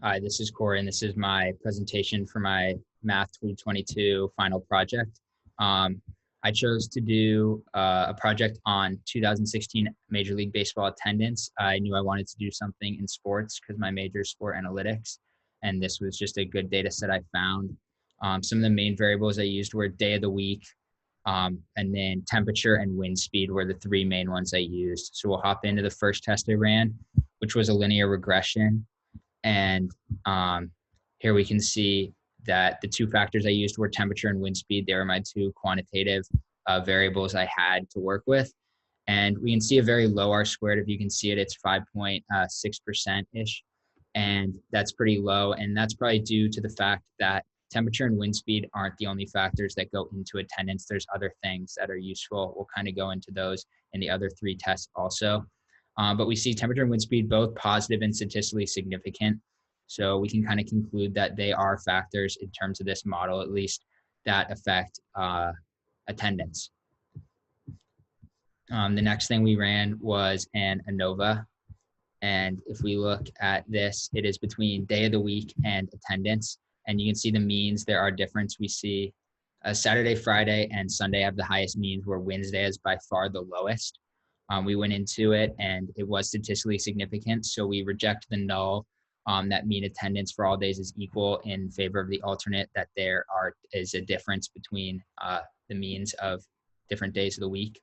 Hi, this is Corey, and this is my presentation for my Math 2022 final project. I chose to do a project on 2016 Major League Baseball attendance. I knew I wanted to do something in sports because my major is sport analytics, and this was just a good data set I found. Some of the main variables I used were day of the week, and then temperature and wind speed were the three main ones I used. So we'll hop into the first test I ran, which was a linear regression. And here we can see that the two factors I used were temperature and wind speed. They were my two quantitative variables I had to work with. And we can see a very low R squared. If you can see it, it's 5.6%-ish. And that's pretty low. And that's probably due to the fact that temperature and wind speed aren't the only factors that go into attendance. There's other things that are useful. We'll kind of go into those in the other three tests also. But we see temperature and wind speed both positive and statistically significant. So we can kind of conclude that they are factors in terms of this model, at least, that affect attendance. The next thing we ran was an ANOVA. And if we look at this, it is between day of the week and attendance. And you can see the means. There are difference. We see Saturday, Friday, and Sunday have the highest means, where Wednesday is by far the lowest. We went into it and it was statistically significant. So we reject the null that mean attendance for all days is equal in favor of the alternate, that there is a difference between the means of different days of the week.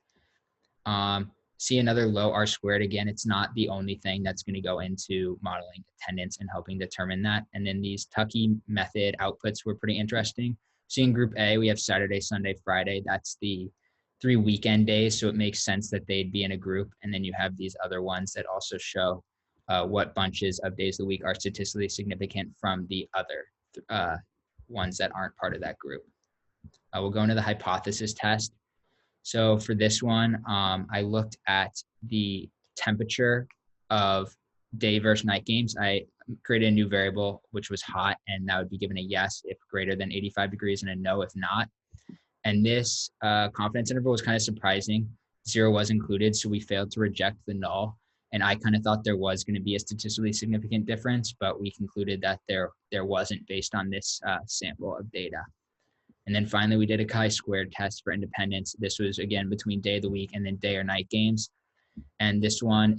See another low R squared. Again, it's not the only thing that's going to go into modeling attendance and helping determine that. And then these Tukey method outputs were pretty interesting. So in group A, we have Saturday, Sunday, Friday. That's the 3 weekend days. So it makes sense that they'd be in a group. And then you have these other ones that also show what bunches of days of the week are statistically significant from the other ones that aren't part of that group. We'll go into the hypothesis test. So for this one, I looked at the temperature of day versus night games. I created a new variable, which was hot, and that would be given a yes if greater than 85 degrees and a no if not. And this confidence interval was kind of surprising. 0 was included, so we failed to reject the null. And I kind of thought there was going to be a statistically significant difference, but we concluded that there wasn't based on this sample of data. And then finally, we did a chi-squared test for independence. This was, again, between day of the week and then day or night games. And this one,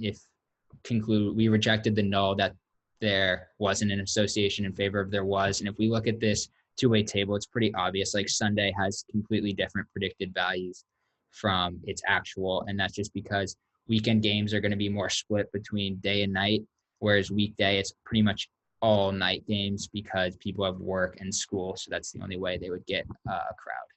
we rejected the null that there wasn't an association in favor of there was. And if we look at this two-way table, it's pretty obvious. Like Sunday has completely different predicted values from its actual. And that's just because weekend games are going to be more split between day and night, whereas weekday, it's pretty much all night games because people have work and school. So that's the only way they would get a crowd.